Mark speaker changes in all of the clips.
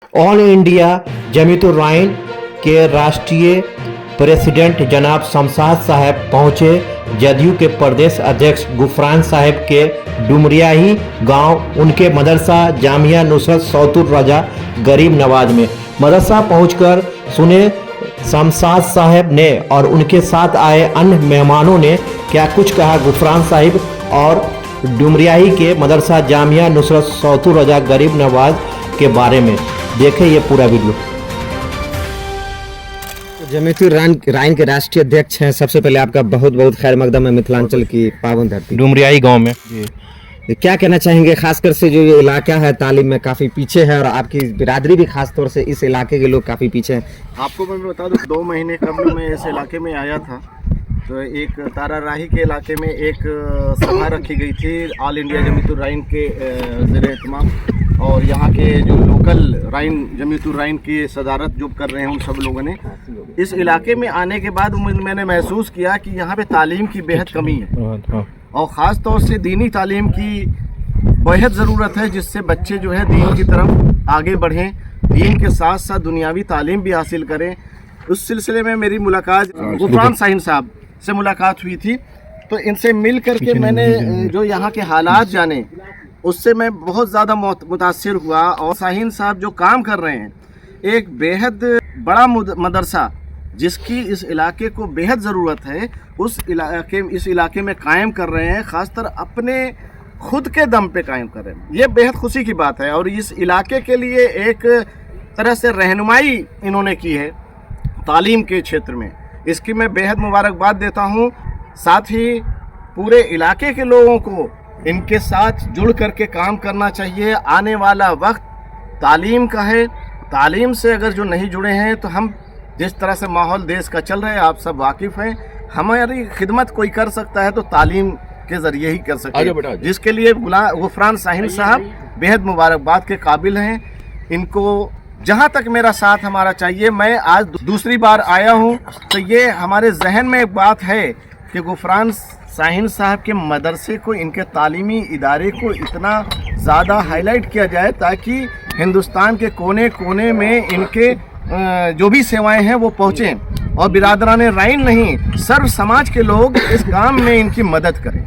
Speaker 1: All India जमीयत-उर-रहमान के राष्ट्रीय president जनाब शमशाद साहब पहुंचे जदयू के प्रदेश अध्यक्ष गुफरान साहब के डुमरियाही गांव उनके मदरसा जामिया नुसरत सौतुर रजा गरीब नवाज में। मदरसा पहुंचकर सुने शमशाद साहब ने और उनके साथ आए अन्य मेहमानों ने क्या कुछ कहा गुफरान साहिब और डुमरियाही के मदरसा जामिया नुसरत सौतुर रजा गरीब नवाज के बारे में। देखें ये पूरा वीडियो।
Speaker 2: जमीयत-उर-रहमान के राष्ट्रीय अध्यक्ष हैं, सबसे पहले आपका बहुत बहुत खैर मकदम है मिथिलांचल की पावन धरती
Speaker 1: डुमरियाही गांव में।
Speaker 2: क्या कहना चाहेंगे, खासकर से जो ये इलाका है तालीम में काफ़ी पीछे है और आपकी बिरादरी भी खास तौर से इस इलाके के लोग काफ़ी पीछे हैं।
Speaker 3: आपको मैं बता दूं 2 महीने कबल मैं इस इलाके में आया था, तो एक ताराराही के इलाके में एक सभा रखी गई थी ऑल इंडिया जमीयत-उर-रहमान के ज़ेर-ए-एहतमाम, और यहाँ के जो लोकल जमीयत-उर-रहमान की सदारत जो कर रहे हैं उन सब लोगों ने इस इलाके में आने के बाद मैंने महसूस किया कि यहाँ पे तालीम की बेहद कमी है और ख़ास तौर से दीनी तालीम की बेहद ज़रूरत है, जिससे बच्चे जो है दीन की तरफ आगे बढ़ें, दीन के साथ साथ दुनियावी तालीम भी हासिल करें। उस सिलसिले में मेरी मुलाकात गुफरान साहब से मुलाकात हुई थी, तो इनसे मिल करके मैंने जो यहाँ के हालात जाने, उससे मैं बहुत ज़्यादा मुतासिर हुआ। और शाहीन साहब जो काम कर रहे हैं, एक बेहद बड़ा मदरसा जिसकी इस इलाके को बेहद ज़रूरत है, इस इलाके में कायम कर रहे हैं, ख़ासतर अपने खुद के दम पे कायम कर रहे हैं। ये बेहद खुशी की बात है और इस इलाके के लिए एक तरह से रहनुमाई इन्होंने की है तालीम के क्षेत्र में, इसकी मैं बेहद मुबारकबाद देता हूँ। साथ ही पूरे इलाके के लोगों को इनके साथ जुड़ करके काम करना चाहिए। आने वाला वक्त तालीम का है, तालीम से अगर जो नहीं जुड़े हैं तो हम जिस तरह से माहौल देश का चल रहा है आप सब वाकिफ़ हैं, हमारी खिदमत कोई कर सकता है तो तालीम के ज़रिए ही कर सकते हैं, जिसके लिए गुफरान साहब बेहद मुबारकबाद के काबिल हैं। इनको जहाँ तक मेरा साथ हमारा चाहिए, मैं आज दूसरी बार आया हूँ तो ये हमारे जहन में एक बात है कि गुफरान साहब के मदरसे को, इनके तालीमी इदारे को इतना ज़्यादा हाईलाइट किया जाए ताकि हिंदुस्तान के कोने कोने में इनके जो भी सेवाएं हैं वो पहुँचें और बिरादराने राइन नहीं सर्व समाज के लोग इस काम में इनकी मदद करें।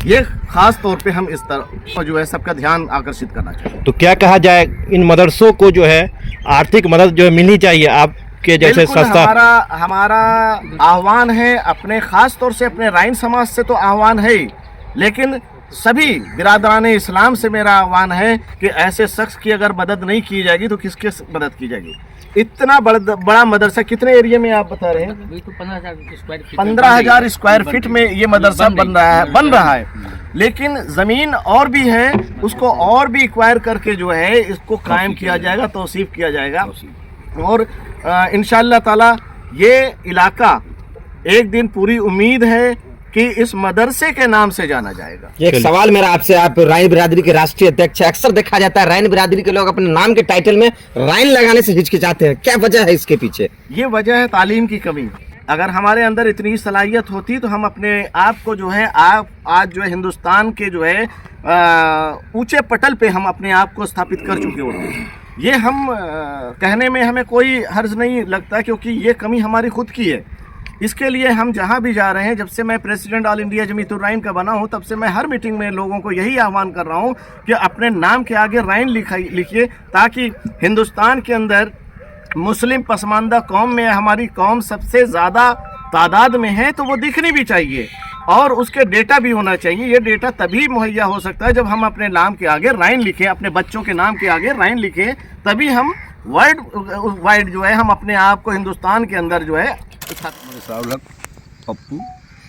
Speaker 3: ये ख़ास तौर पे हम इस तरह जो है सबका ध्यान आकर्षित करना चाहिए।
Speaker 1: तो क्या कहा जाए, इन मदरसों को जो है आर्थिक मदद जो है मिलनी चाहिए आपके जैसे सस्ता।
Speaker 3: हमारा आह्वान है, अपने ख़ास तौर से अपने राइन समाज से तो आह्वान है ही, लेकिन सभी बिरादराने इस्लाम से मेरा आह्वान है कि ऐसे शख्स की अगर मदद नहीं की जाएगी तो किसकी मदद की जाएगी। इतना बड़ा मदरसा कितने एरिया में आप बता रहे हैं? 15,000 स्क्वायर फीट में ये मदरसा बन रहा है, लेकिन ज़मीन और भी है, उसको और भी एक्वायर करके जो है इसको कायम किया जाएगा, तौसीफ किया जाएगा और इंशाअल्लाह ताला ये इलाका एक दिन पूरी उम्मीद है कि इस मदरसे के नाम से जाना जाएगा।
Speaker 2: एक सवाल मेरा आपसे, आप राइन बिरादरी के राष्ट्रीय अध्यक्ष हैं, अक्सर देखा जाता है राइन बिरादरी के लोग अपने नाम के टाइटल में राइन लगाने से हिचकिचाते हैं, क्या वजह है इसके पीछे?
Speaker 3: ये वजह है तालीम की कमी। अगर हमारे अंदर इतनी सलाहियत होती तो हम अपने आप को जो है आज जो है हिंदुस्तान के जो है ऊंचे पटल पे हम अपने आप को स्थापित कर चुके होते। ये हम कहने में हमें कोई हर्ज नहीं लगता, क्योंकि ये कमी हमारी खुद की है। इसके लिए हम जहाँ भी जा रहे हैं, जब से मैं प्रेसिडेंट ऑल इंडिया जमीयत-उर-रहमान का बना हूँ तब से मैं हर मीटिंग में लोगों को यही आह्वान कर रहा हूँ कि अपने नाम के आगे राइन लिखिए, ताकि हिंदुस्तान के अंदर मुस्लिम पसमानदा कौम में हमारी कौम सबसे ज़्यादा तादाद में है, तो वो दिखनी भी चाहिए और उसके डेटा भी होना चाहिए। ये डेटा तभी मुहैया हो सकता है जब हम अपने नाम के आगे राइन लिखें, अपने बच्चों के नाम के आगे राइन लिखें, तभी हम वर्ल्ड वाइड जो है हम अपने आप को हिंदुस्तान के अंदर जो है
Speaker 4: पप्पू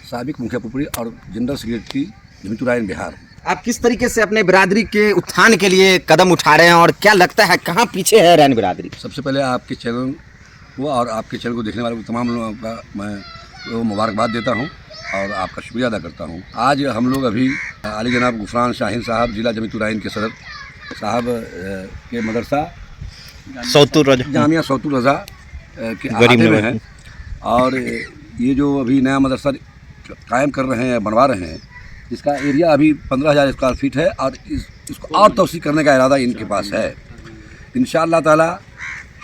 Speaker 4: साबिक मुखिया पुपरी और जनरल सेक्रेटरी जमीयत-उर-रहमान बिहार।
Speaker 2: आप किस तरीके से अपने बिरादरी के उत्थान के लिए कदम उठा रहे हैं और क्या लगता है कहाँ पीछे है राइन बिरादरी?
Speaker 4: सबसे पहले आपके चैनल को और आपके चैनल को देखने वाले तमाम लोगों का मैं मुबारकबाद देता हूं और आपका शुक्रिया अदा करता हूं। आज हम लोग अभी आली जनाब गुफरान शाहीन साहब जिला जमीयत-उर-रहमान के सदर साहब के मदरसा जामिया सौतुर रजा के अहाते में हैं और ये जो अभी नया मदरसा कायम कर रहे हैं, बनवा रहे हैं, इसका एरिया अभी 15,000 स्क्वायर फीट है और इसको और तौसीक करने का इरादा इनके पास है। इंशाअल्लाह ताला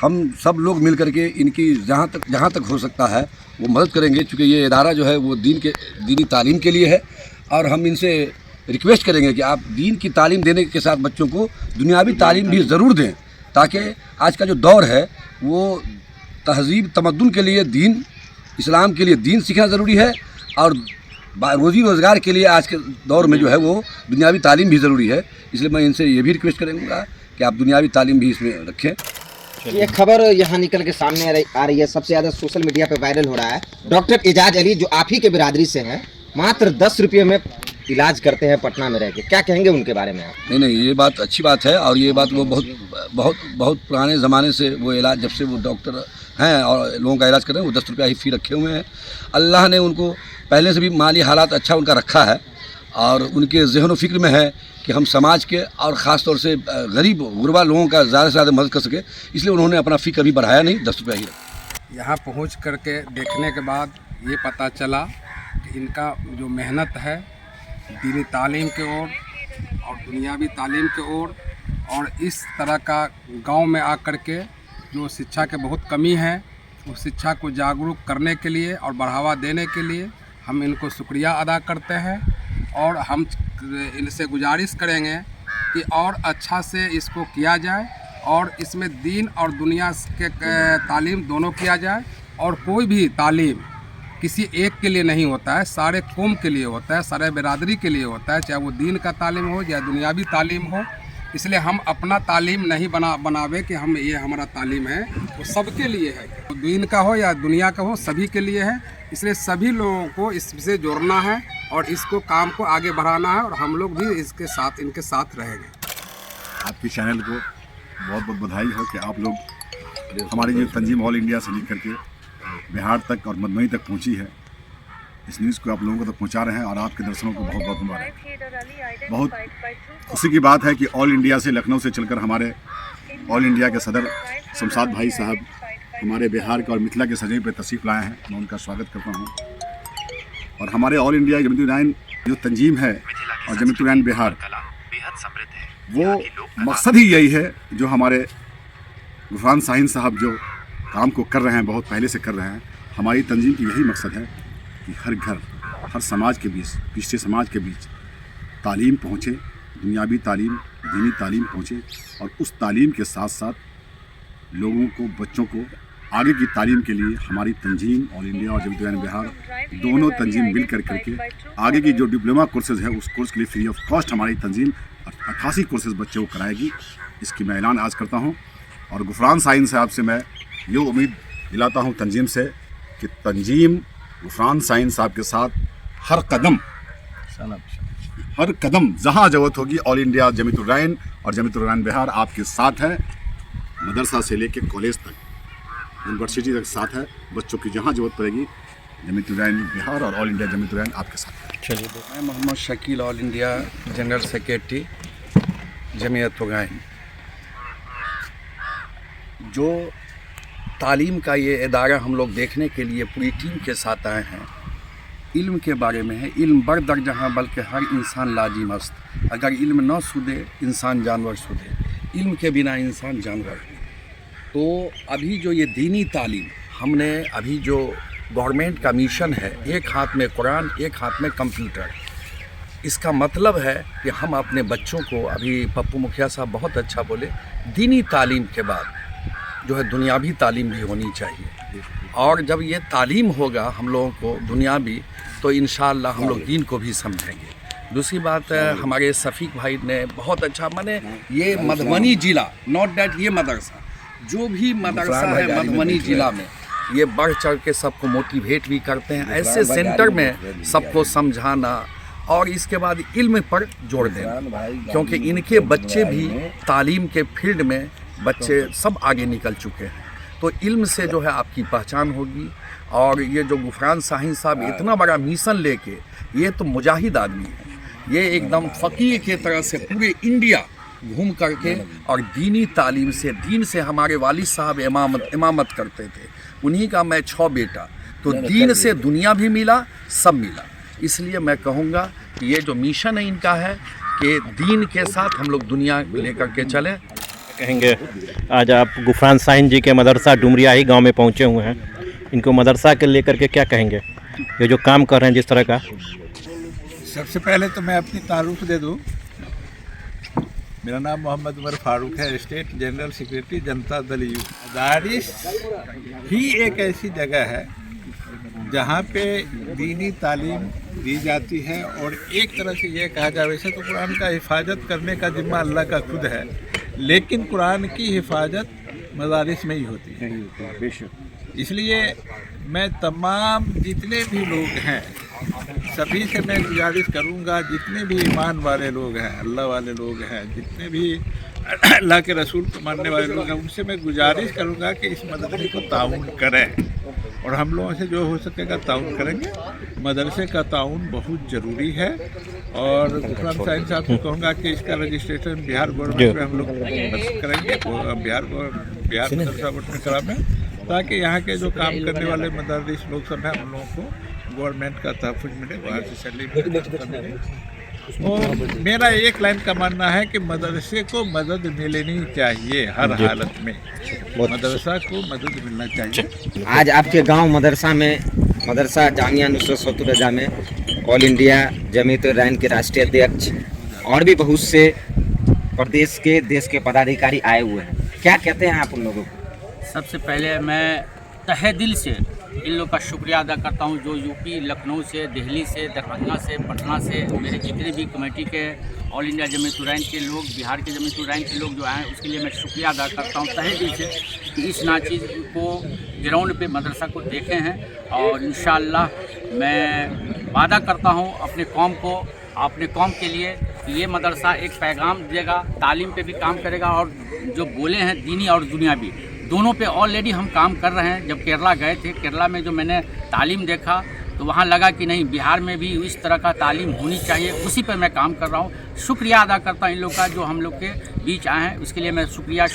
Speaker 4: हम सब लोग मिल करके इनकी जहाँ तक हो सकता है वो मदद करेंगे, क्योंकि ये इदारा जो है वो दीनी तालीम के लिए है। और हम इनसे रिक्वेस्ट करेंगे कि आप दीन की तालीम देने के साथ बच्चों को दुनियावी तालीम भी ज़रूर दें, ताकि आज का जो दौर है वो तहज़ीब तमद्दुन के लिए दीन, इस्लाम के लिए दीन सीखना ज़रूरी है, और रोज़ी रोज़गार के लिए आज के दौर में जो है वो दुनियावी तालीम भी ज़रूरी है। इसलिए मैं इनसे ये भी रिक्वेस्ट करूँगा कि आप दुनियावी तालीम भी इसमें रखें।
Speaker 2: ये खबर यहाँ निकल के सामने आ रही है, सबसे ज़्यादा सोशल मीडिया पे वायरल हो रहा है। डॉक्टर एजाज अली जो आप ही के बिरादरी से हैं, मात्र 10 रुपये में इलाज करते हैं पटना में रह के, क्या कहेंगे उनके बारे में आप?
Speaker 4: नहीं, ये बात अच्छी बात है, और ये बात वो बहुत पुराने ज़माने से वो इलाज, जब से वो डॉक्टर हैं और लोगों का इलाज कर रहे हैं, वो 10 रुपया ही फ़ी रखे हुए हैं। अल्लाह ने उनको पहले से भी माली हालात अच्छा उनका रखा है, और उनके ज़हन व फ़िक्र में है कि हम समाज के और ख़ास तौर से गरीब गुरबा लोगों का ज़्यादा से ज़्यादा मदद कर सके, इसलिए उन्होंने अपना फ़ी कभी बढ़ाया नहीं, 10 रुपया ही रखा।
Speaker 5: यहाँ पहुँच करके देखने के बाद ये पता चला कि इनका जो मेहनत है दीनी तालीम के ओर और दुनियावी तालीम के ओर, और इस तरह का गांव में आकर के जो शिक्षा के बहुत कमी है, उस शिक्षा को जागरूक करने के लिए और बढ़ावा देने के लिए हम इनको शुक्रिया अदा करते हैं। और हम इनसे गुजारिश करेंगे कि और अच्छा से इसको किया जाए, और इसमें दीन और दुनिया के तालीम दोनों किया जाए। और कोई भी तालीम किसी एक के लिए नहीं होता है, सारे कौम के लिए होता है, सारे बिरादरी के लिए होता है, चाहे वो दीन का तालीम हो या दुनियावी तालीम हो। इसलिए हम अपना तालीम नहीं बनावे कि हम ये हमारा तालीम है, वो सबके लिए है, तो दीन का हो या दुनिया का हो, सभी के लिए है। इसलिए सभी लोगों को इससे जोड़ना है और इसको काम को आगे बढ़ाना है, और हम लोग भी इनके साथ रहेंगे।
Speaker 6: आपके चैनल को बहुत बहुत बधाई हो कि आप लोग हमारी जो तंजीम ऑल इंडिया से लेकर के बिहार तक और मधुबनी तक पहुंची है, इस न्यूज़ को आप लोगों को तक पहुंचा रहे हैं, और आपके दर्शकों को बहुत बहुत मुबारक। बहुत खुशी की बात है कि ऑल इंडिया से, लखनऊ से चलकर हमारे ऑल इंडिया के सदर शमशाद भाई साहब हमारे बिहार के और मिथिला के सजई पर तशरीफ़ लाए हैं। मैं उनका स्वागत करता हूँ। और हमारे ऑल इंडिया जमीयतुल उलैमा जो तंजीम है और जमीयतुल उलैमा बिहार, वो मकसद ही यही है जो हमारे गुफरान शाहीन साहब जो काम को कर रहे हैं, बहुत पहले से कर रहे हैं। हमारी तंजीम की यही मकसद है कि हर घर, हर समाज के बीच, पिछड़े समाज के बीच तालीम पहुँचे, दुनियावी तालीम, दीनी तालीम पहुँचे, और उस तालीम के साथ साथ लोगों को, बच्चों को आगे की तालीम के लिए हमारी तंजीम ऑल इंडिया और जमीयतुल उलैमा बिहार दोनों तंजीम मिल करके आगे की जो डिप्लोमा कोर्सेज़ है उस कोर्स के लिए फ्री ऑफ कॉस्ट हमारी तंजीम 88 कोर्सेज़ बच्चों को कराएगी। इसकी मैं ऐलान आज करता हूँ, और गुफरान शाहीन साहब से मैं ये उम्मीद दिलाता हूँ तंजीम से कि तंजीम गुफरान शाहीन साहब के साथ हर कदम जहाँ ज़रूरत होगी, ऑल इंडिया जमीयतुल उलैमा और जमीयतुल उलैमा बिहार आपके साथ है। मदरसा से लेके कॉलेज तक, यूनिवर्सिटी तक साथ है। बच्चों की जहाँ ज़रूरत पड़ेगी जमीयतुल उलैमा बिहार और ऑल इंडिया जमीयतुल उलैमा आपके साथ है।
Speaker 5: चलिए, मैं Mohammad Shakeel, all India general secretary Jamiatul Ulama. जो तालीम का ये इदारा हम लोग देखने के लिए पूरी टीम के साथ आए हैं, इल्म के बारे में है। इल्म बर दर जहाँ, बल्कि हर इंसान लाजी मस्त। अगर इल्म न सुधे, इंसान जानवर सुधे। इल्म के बिना इंसान जानवर है। तो अभी जो ये दीनी तालीम हमने, अभी जो गवर्नमेंट का मिशन है, एक हाथ में कुरान, एक हाथ में कंप्यूटर, इसका मतलब है कि हम अपने बच्चों को, अभी पप्पू मुखिया साहब बहुत अच्छा बोले, दीनी तालीम के बाद जो है दुनियावी तालीम भी होनी चाहिए। और जब ये तालीम होगा हम लोगों को दुनियावी, तो इंशाअल्लाह हम लोग दीन को भी समझेंगे। दूसरी बात, हमारे शफीक भाई ने बहुत अच्छा, माने ये मधुबनी ज़िला, नॉट डैट ये मदरसा, जो भी मदरसा है मधुबनी ज़िला में, ये बढ़ चढ़ के सबको मोटिवेट भी करते हैं। ऐसे सेंटर में सबको समझाना और इसके बाद इल्म पर जोड़ देना, क्योंकि इनके बच्चे भी तालीम के फील्ड में बच्चे सब आगे निकल चुके हैं। तो इल्म से जो है आपकी पहचान होगी। और ये जो गुफरान शाहीन साहब इतना बड़ा मिशन लेके, ये तो मुजाहिद आदमी है, ये एकदम फ़कीह के तरह से पूरे इंडिया घूम करके, और दीनी तालीम से, दीन से हमारे वालिद साहब इमामत करते थे, उन्हीं का मैं 6 बेटा, तो दीन से दुनिया भी मिला, सब मिला। इसलिए मैं कहूँगा कि ये जो मिशन है इनका है कि दीन के साथ हम लोग दुनिया लेकर के चलें।
Speaker 1: कहेंगे आज आप गुफरान शाहीन जी के मदरसा डुमरियाही गांव में पहुंचे हुए हैं, इनको मदरसा के लेकर के क्या कहेंगे, ये जो काम कर रहे हैं जिस तरह का?
Speaker 7: सबसे पहले तो मैं अपनी तारुफ दे दूं। मेरा नाम मोहम्मद उमर फारूक है, state general secretary Janata Dal you. मदारिस ही एक ऐसी जगह है जहाँ पे दीनी तालीम दी जाती है और एक तरह से ये कहा जाए, वैसे तो कुरान का हिफाजत करने का जिम्मा अल्लाह का खुद है, लेकिन कुरान की हिफाजत मदारिस में ही होती है। बेशक इसलिए मैं तमाम जितने भी लोग हैं सभी से मैं गुजारिश करूंगा, जितने भी ईमान वाले लोग हैं, अल्लाह वाले लोग हैं, जितने भी अल्लाह के रसूल को मानने वाले लोग हैं, उनसे मैं गुजारिश करूंगा कि इस मदरसे को ताउन करें और हम लोगों से जो हो सकेगा ताउन करेंगे। मदरसे का ताउन बहुत ज़रूरी है और गुफरान शाहीन साहब को कहूँगा कि इसका रजिस्ट्रेशन बिहार गवर्नमेंट में हम लोग करेंगे, बिहार मदरसा बोर्ड करा में, ताकि यहाँ के जो काम करने वाले मदरस लोग सब हैं उन लोगों को गवर्नमेंट का तहफ़्फ़ुज़ मिले, बाहर से सैलरी मिले। और मेरा एक लाइन का मानना है कि मदरसे को मदद मिलनी चाहिए, हर हालत में मदरसा को मदद मिलना चाहिए।
Speaker 2: आज आपके गांव मदरसा जामिया नुसरत सौतुर रजा में ऑल इंडिया जमीयत उर-रहमान के राष्ट्रीय अध्यक्ष और भी बहुत से प्रदेश के देश के पदाधिकारी आए हुए हैं, क्या कहते हैं आप उन लोगों को?
Speaker 8: सबसे पहले मैं तहे दिल से इन लोग का शुक्रिया अदा करता हूं, जो यूपी, लखनऊ से, दिल्ली से, दरभंगा से, पटना से, मेरे जितने भी कमेटी के ऑल इंडिया जमीयत उर-रहमान के लोग, बिहार के जमीयत उर-रहमान के लोग जो आए, उसके लिए मैं शुक्रिया अदा करता हूं तहे दिल से कि इस नाचीज़ को ग्राउंड पे मदरसा को देखे हैं। और इंशाअल्लाह मैं वादा करता हूं अपने कौम के लिए कि ये मदरसा एक पैगाम देगा, तालीम पे भी काम करेगा और जो बोले हैं दीनी और दुनियावी दोनों पे ऑलरेडी हम काम कर रहे हैं। जब केरला गए थे, केरला में जो मैंने तालीम देखा तो वहाँ लगा कि नहीं, बिहार में भी इस तरह का तालीम होनी चाहिए, उसी पर मैं काम कर रहा हूँ। शुक्रिया अदा करता हूँ इन लोग का जो हम लोग के बीच आए हैं, उसके लिए मैं शुक्रिया।